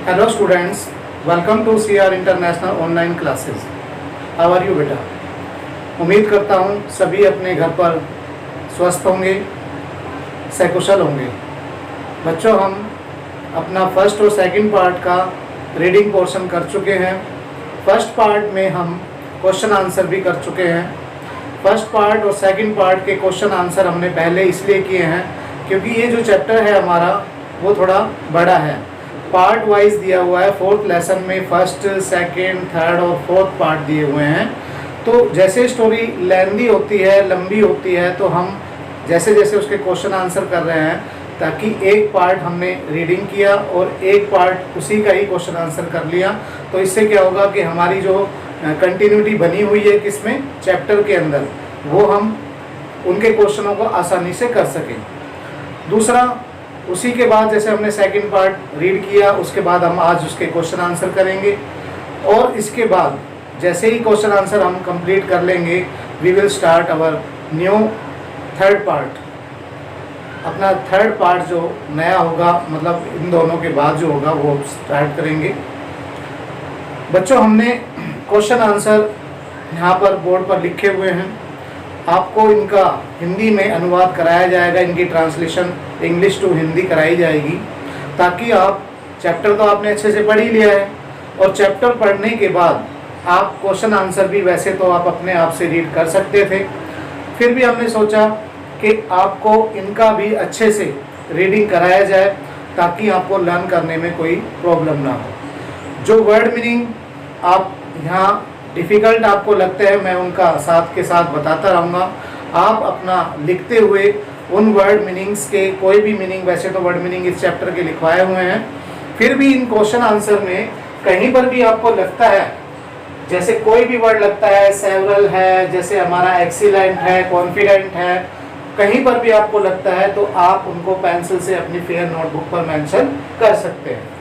Hello students, welcome to CR international online classes. How are you बेटा? उम्मीद करता हूँ सभी अपने घर पर स्वस्थ होंगे, सकुशल होंगे। बच्चों, हम अपना फर्स्ट और सेकंड पार्ट का रीडिंग पोर्शन कर चुके हैं। फर्स्ट पार्ट में हम क्वेश्चन आंसर भी कर चुके हैं। फर्स्ट पार्ट और सेकंड पार्ट के क्वेश्चन आंसर हमने पहले इसलिए किए हैं क्योंकि ये जो चैप्टर है हमारा वो थोड़ा बड़ा है, पार्ट वाइज दिया हुआ है। फोर्थ लेसन में फर्स्ट, सेकंड, थर्ड और फोर्थ पार्ट दिए हुए हैं। तो जैसे स्टोरी लेंदी होती है, लंबी होती है, तो हम जैसे जैसे उसके क्वेश्चन आंसर कर रहे हैं ताकि एक पार्ट हमने रीडिंग किया और एक पार्ट उसी का ही क्वेश्चन आंसर कर लिया। तो इससे क्या होगा कि हमारी जो कंटिन्यूटी बनी हुई है किसमें, चैप्टर के अंदर, वो हम उनके क्वेश्चनों को आसानी से कर सकें। दूसरा, उसी के बाद जैसे हमने सेकंड पार्ट रीड किया, उसके बाद हम आज उसके क्वेश्चन आंसर करेंगे और इसके बाद जैसे ही क्वेश्चन आंसर हम कंप्लीट कर लेंगे, we will start our new third part. अपना थर्ड पार्ट जो नया होगा, मतलब इन दोनों के बाद जो होगा वो स्टार्ट करेंगे। बच्चों, हमने क्वेश्चन आंसर यहाँ पर बोर्ड पर लिखे हुए हैं। आपको इनका हिंदी में अनुवाद कराया जाएगा, इनकी ट्रांसलेशन इंग्लिश टू हिंदी कराई जाएगी ताकि आप, चैप्टर तो आपने अच्छे से पढ़ ही लिया है और चैप्टर पढ़ने के बाद आप क्वेश्चन आंसर भी वैसे तो आप अपने आप से रीड कर सकते थे, फिर भी हमने सोचा कि आपको इनका भी अच्छे से रीडिंग कराया जाए ताकि आपको लर्न करने में कोई प्रॉब्लम ना हो। जो वर्ड मीनिंग आप यहाँ डिफ़िकल्ट आपको लगते हैं, मैं उनका साथ के साथ बताता रहूँगा। आप अपना लिखते हुए उन वर्ड मीनिंग्स के कोई भी मीनिंग, वैसे तो वर्ड मीनिंग इस चैप्टर के लिखवाए हुए हैं, फिर भी इन क्वेश्चन आंसर में कहीं पर भी आपको लगता है, जैसे कोई भी वर्ड लगता है, सेवरल है, जैसे हमारा एक्सीलेंट है, कॉन्फिडेंट है, कहीं पर भी आपको लगता है तो आप उनको पेंसिल से अपनी फेयर नोटबुक पर मेंशन कर सकते हैं।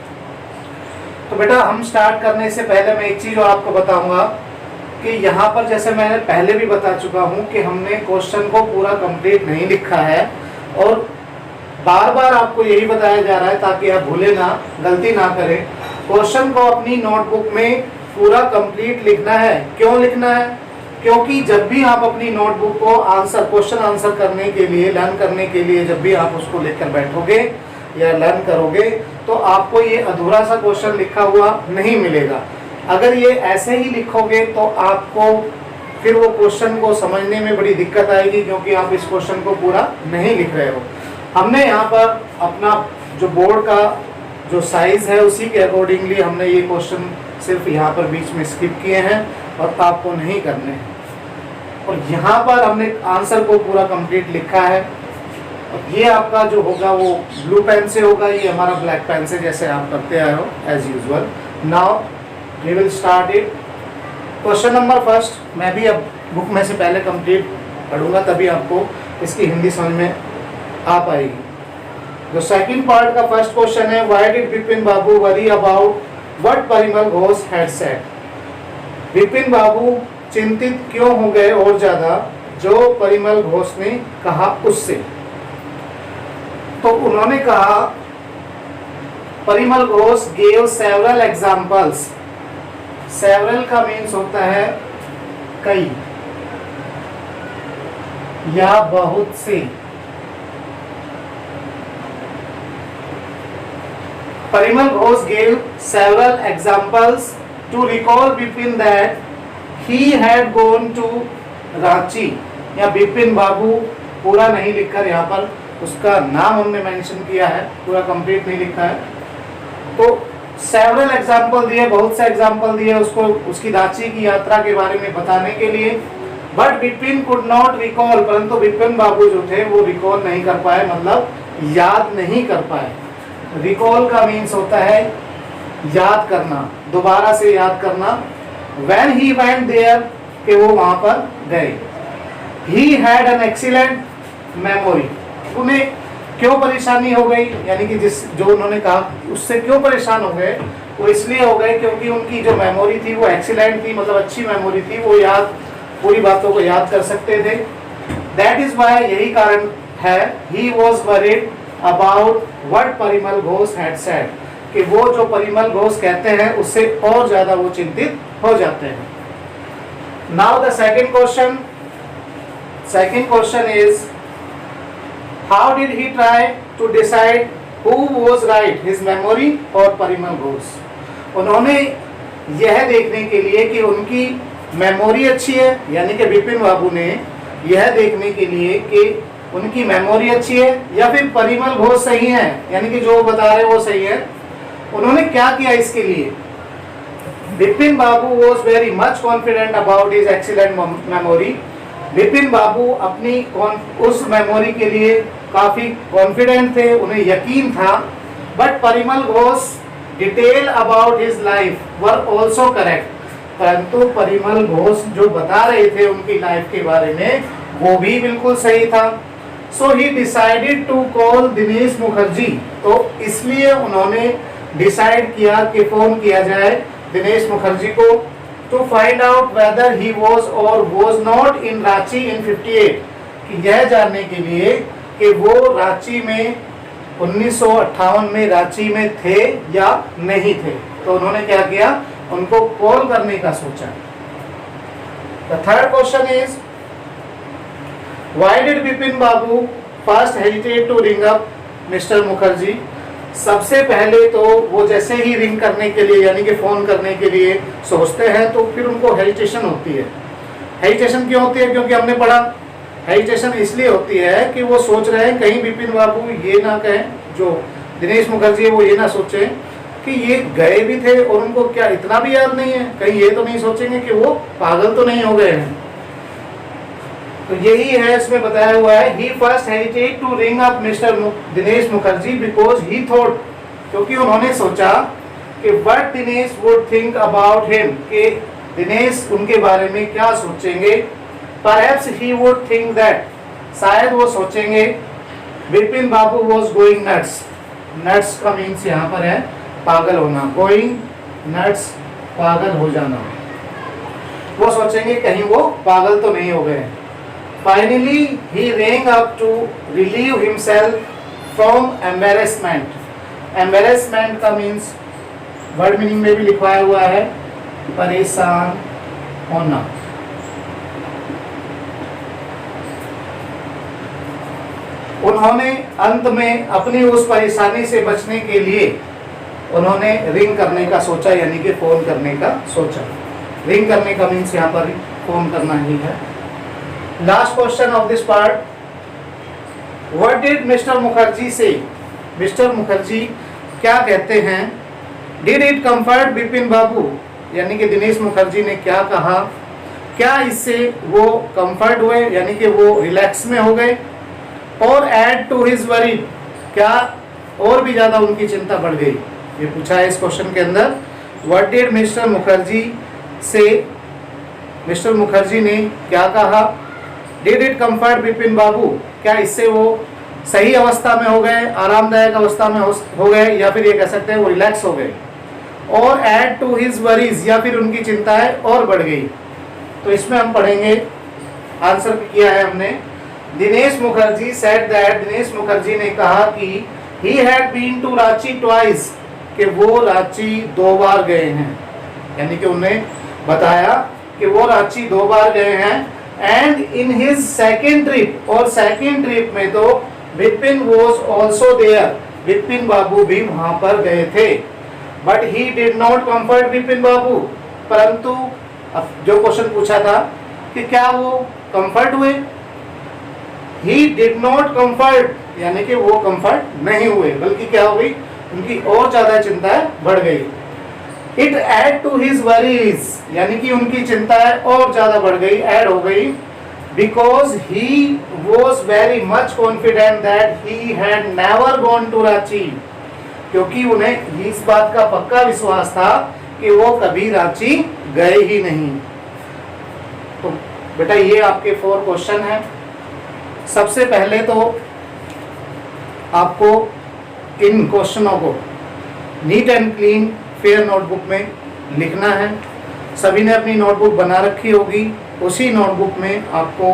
तो बेटा, हम स्टार्ट करने से पहले मैं एक चीज़ और आपको बताऊंगा कि यहाँ पर जैसे मैंने पहले भी बता चुका हूँ कि हमने क्वेश्चन को पूरा कंप्लीट नहीं लिखा है और बार बार आपको यही बताया जा रहा है ताकि आप भूले ना, गलती ना करें। क्वेश्चन को अपनी नोटबुक में पूरा कंप्लीट लिखना है। क्यों लिखना है? क्योंकि जब भी आप अपनी नोटबुक को क्वेश्चन आंसर करने के लिए, लर्न करने के लिए जब भी आप उसको लेकर बैठोगे या लर्न करोगे तो आपको ये अधूरा सा क्वेश्चन लिखा हुआ नहीं मिलेगा। अगर ये ऐसे ही लिखोगे तो आपको फिर वो क्वेश्चन को समझने में बड़ी दिक्कत आएगी क्योंकि आप इस क्वेश्चन को पूरा नहीं लिख रहे हो। हमने यहाँ पर अपना जो बोर्ड का जो साइज है उसी के अकॉर्डिंगली हमने ये क्वेश्चन सिर्फ यहाँ पर बीच में स्किप किए हैं और आपको नहीं करने हैं। और यहाँ पर हमने आंसर को पूरा कंप्लीट लिखा है। और ये आपका जो होगा वो ब्लू पेन से होगा, ये हमारा ब्लैक पेन से, जैसे आप करते आए हो as usual. Now we will start it. Question number first मैं भी अब बुक में से पहले कंप्लीट पढ़ूंगा तभी आपको इसकी हिंदी समझ में आ पाएगी। जो सेकंड पार्ट का फर्स्ट क्वेश्चन है, why did Bipin Babu worry about what Parimal Ghosh had said. Bipin Babu चिंतित क्यों हो गए और ज्यादा जो परिमल घोष ने कहा उससे। तो उन्होंने कहा, Parimal Ghosh gave several examples. Several का मीन्स होता है कई या बहुत से। Parimal Ghosh gave several examples to recall Bipin that he had gone to Ranchi. या बिपिन बाबू पूरा नहीं लिखकर यहाँ पर उसका नाम हमने मेंशन किया है, पूरा कंप्लीट नहीं लिखा है। तो सेवरल एग्जाम्पल दिए, बहुत से एग्जाम्पल दिए उसको उसकी रांची की यात्रा के बारे में बताने के लिए। But Bipin could not recall, परंतु बिपिन बाबू जो थे वो रिकॉल नहीं कर पाए, मतलब याद नहीं कर पाए। रिकॉल का मीन्स होता है याद करना, दोबारा से याद करना। When he went there, कि वो वहां पर गए। He had an excellent memory। उन्हें क्यों परेशानी हो गई, यानी कि जो उन्होंने कहा उससे क्यों परेशान हो गए, वो इसलिए हो गए क्योंकि उनकी जो मेमोरी थी वो एक्सीलेंट थी, मतलब अच्छी मेमोरी थी, वो पूरी बातों को याद कर सकते थे। दैट इज वाई, यही कारण है, he was worried about what Parimal Ghosh had said, कि वो जो परिमल घोष कहते हैं उससे और ज्यादा वो चिंतित हो जाते हैं। Now the second question is, how did he try to decide who was right, his memory or Parimal Ghosh. उन्होंने यह देखने के लिए कि उनकी मेमोरी अच्छी है, यानी कि विपिन बाबू ने यह देखने के लिए कि उनकी मेमोरी अच्छी है या फिर परिमल घोष सही है, यानी कि जो बता रहे वो सही है, उन्होंने क्या किया इसके लिए। Vipin Babu was very much confident about his excellent memory. Vipin Babu अपनी उस मेमोरी के लिए काफी कॉन्फिडेंट थे, उन्हें यकीन था। But Parimal Ghosh detail about his life were also correct, परंतु परिमल घोष जो बता रहे थे उनकी लाइफ के बारे में वो भी बिल्कुल सही था। So he decided to call Dinesh Mukherjee, तो इसलिए उन्होंने डिसाइड किया कि फोन किया जाए दिनेश मुखर्जी को, to find out whether he was or was not in Ranchi in 58, कि यह जानने के लिए कि वो रांची में 1958 में रांची में थे या नहीं थे। तो उन्होंने क्या किया, उनको कॉल करने का सोचा। The third question is, why did Vipin Babu first hesitate to ring up mister Mukherjee. सबसे पहले तो वो जैसे ही रिंग करने के लिए यानी कि फोन करने के लिए सोचते हैं तो फिर उनको हेजिटेशन होती है। हेजिटेशन क्यों होती है, क्योंकि हमने पढ़ा हेजिटेशन इसलिए होती है कि वो सोच रहे हैं कहीं विपिन बाबू ये ना कहें, जो दिनेश मुखर्जी है वो ये ना सोचे कि ये गए भी थे और उनको क्या इतना भी याद नहीं है, कहीं ये तो नहीं सोचेंगे कि वो पागल तो नहीं हो गए हैं। तो यही है इसमें बताया हुआ है, he first hesitate to ring up mister Dinesh Mukherjee because he thought, क्योंकि उन्होंने सोचा कि what Dinesh would think about him, कि दिनेश उनके बारे में क्या सोचेंगे। Perhaps he would think that, शायद वो सोचेंगे Vipin Babu was going nuts. Nuts का मीन्स यहाँ पर है पागल होना, गोइंग नट्स पागल हो जाना। वो सोचेंगे कहीं वो पागल तो नहीं हो गए। Finally he rang up to relieve himself from embarrassment. Embarrassment का मीन्स वर्ड मीनिंग में भी लिखवाया हुआ है परेशान होना। उन्होंने अंत में अपनी उस परेशानी से बचने के लिए उन्होंने रिंग करने का सोचा, यानी कि फोन करने का सोचा। रिंग करने का मीन्स यहाँ पर फोन करना ही है। Last question of this part, what did mister Mukherjee से, मिस्टर मुखर्जी क्या कहते हैं। डिड इट कंफर्ट विपिन बाबू, यानी कि दिनेश मुखर्जी ने क्या कहा, क्या इससे वो कंफर्ट हुए यानी कि वो रिलैक्स में हो गए, और ऐड टू हिज वरी, क्या और भी ज्यादा उनकी चिंता बढ़ गई। ये पूछा है इस क्वेश्चन के अंदर। व्हाट डिड मिस्टर मुखर्जी से, मिस्टर मुखर्जी ने क्या कहा। डिड इट कंफर्ट विपिन बाबू, क्या इससे वो सही अवस्था में हो गए, आरामदायक अवस्था में हो गए, या फिर ये कह सकते हैं वो रिलैक्स हो गए। और ऐड टू हिज वरीज, या फिर उनकी चिंताएं और बढ़ गई। तो इसमें हम पढ़ेंगे, आंसर किया है हमने। दिनेश मुखर्जी सेड दैट, दिनेश मुखर्जी ने कहा कि he had been to Ranchi twice, कि वो रांची 2 बार गए हैं, यानी कि उन्हें बताया कि वो रांची 2 बार गए हैं। And in his second trip, और सेकेंड ट्रिप में तो Vipin was also there, Vipin Babu भी वहां पर गए थे। But he did not comfort Vipin Babu, परंतु अब जो क्वेश्चन पूछा था कि क्या वो कंफर्ट हुए, ही डिड नॉट कंफर्ट, यानी कि वो कंफर्ट नहीं हुए, बल्कि क्या हो गई, उनकी और ज्यादा चिंताएं बढ़ गई। It add to his worries, यानी कि उनकी चिंताएं और ज्यादा बढ़ गई, ऐड हो गई। Because he was very much confident that he had never gone to Ranchi, क्योंकि उन्हें इस बात का पक्का विश्वास था कि वो कभी रांची गए ही नहीं। तो बेटा ये आपके 4 क्वेश्चन हैं। सबसे पहले तो आपको इन क्वेश्चनों को neat and clean fair notebook में लिखना है। सभी ने अपनी नोटबुक बना रखी होगी, उसी नोटबुक में आपको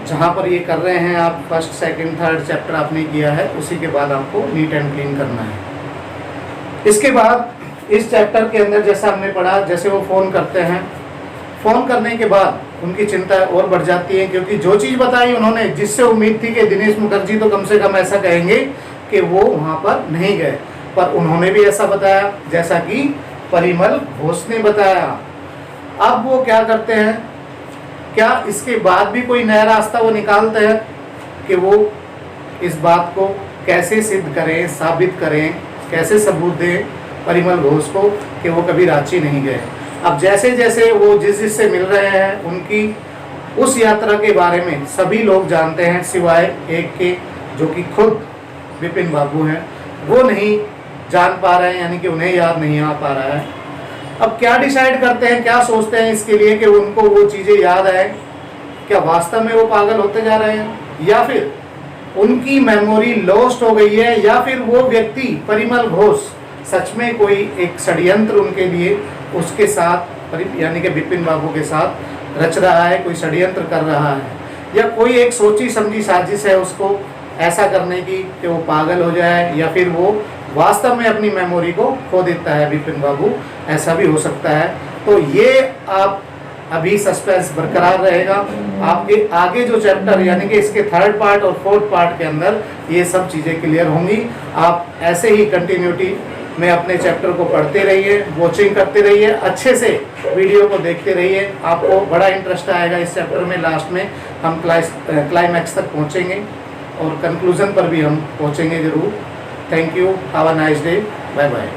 जहाँ पर ये कर रहे हैं आप फर्स्ट सेकंड थर्ड चैप्टर आपने किया है, उसी के बाद आपको नीट एंड क्लीन करना है। इसके बाद इस चैप्टर के अंदर जैसा हमने पढ़ा, जैसे वो फ़ोन करते हैं, फ़ोन करने के बाद उनकी चिंता और बढ़ जाती है, क्योंकि जो चीज़ बताई उन्होंने, जिससे उम्मीद थी कि दिनेश मुखर्जी तो कम से कम ऐसा कहेंगे कि वो वहाँ पर नहीं गए, पर उन्होंने भी ऐसा बताया जैसा कि परिमल घोष ने बताया। अब वो क्या करते हैं, क्या इसके बाद भी कोई नया रास्ता वो निकालते हैं कि वो इस बात को कैसे सिद्ध करें, साबित करें, कैसे सबूत दें परिमल घोष को कि वो कभी रांची नहीं गए। अब जैसे जैसे वो जिससे मिल रहे हैं, उनकी उस यात्रा के बारे में सभी लोग जानते हैं, सिवाय एक के जो कि खुद विपिन बाबू हैं, वो नहीं जान पा रहे हैं, यानी कि उन्हें याद नहीं आ पा रहा है। अब क्या डिसाइड करते हैं, क्या सोचते हैं इसके लिए कि उनको वो चीज़ें याद आए? क्या वास्तव में वो पागल होते जा रहे हैं, या फिर उनकी मेमोरी लॉस्ट हो गई है, या फिर वो व्यक्ति परिमल घोष सच में कोई एक षड्यंत्र उनके लिए उसके साथ, यानी कि विपिन बाबू के साथ रच रहा है, कोई षड्यंत्र कर रहा है, या कोई एक सोची समझी साजिश है उसको ऐसा करने की कि वो पागल हो जाए, या फिर वो वास्तव में अपनी मेमोरी को खो देता है विपिन बाबू, ऐसा भी हो सकता है। तो ये आप अभी सस्पेंस बरकरार रहेगा। आपके आगे जो चैप्टर, यानी कि इसके 3rd पार्ट और 4th पार्ट के अंदर ये सब चीज़ें क्लियर होंगी। आप ऐसे ही कंटिन्यूटी में अपने चैप्टर को पढ़ते रहिए, वॉचिंग करते रहिए, अच्छे से वीडियो को देखते रहिए, आपको बड़ा इंटरेस्ट आएगा इस चैप्टर में। लास्ट में हम क्लाइमैक्स तक पहुँचेंगे और कंक्लूजन पर भी हम पहुँचेंगे ज़रूर। Thank you, have a nice day, bye bye.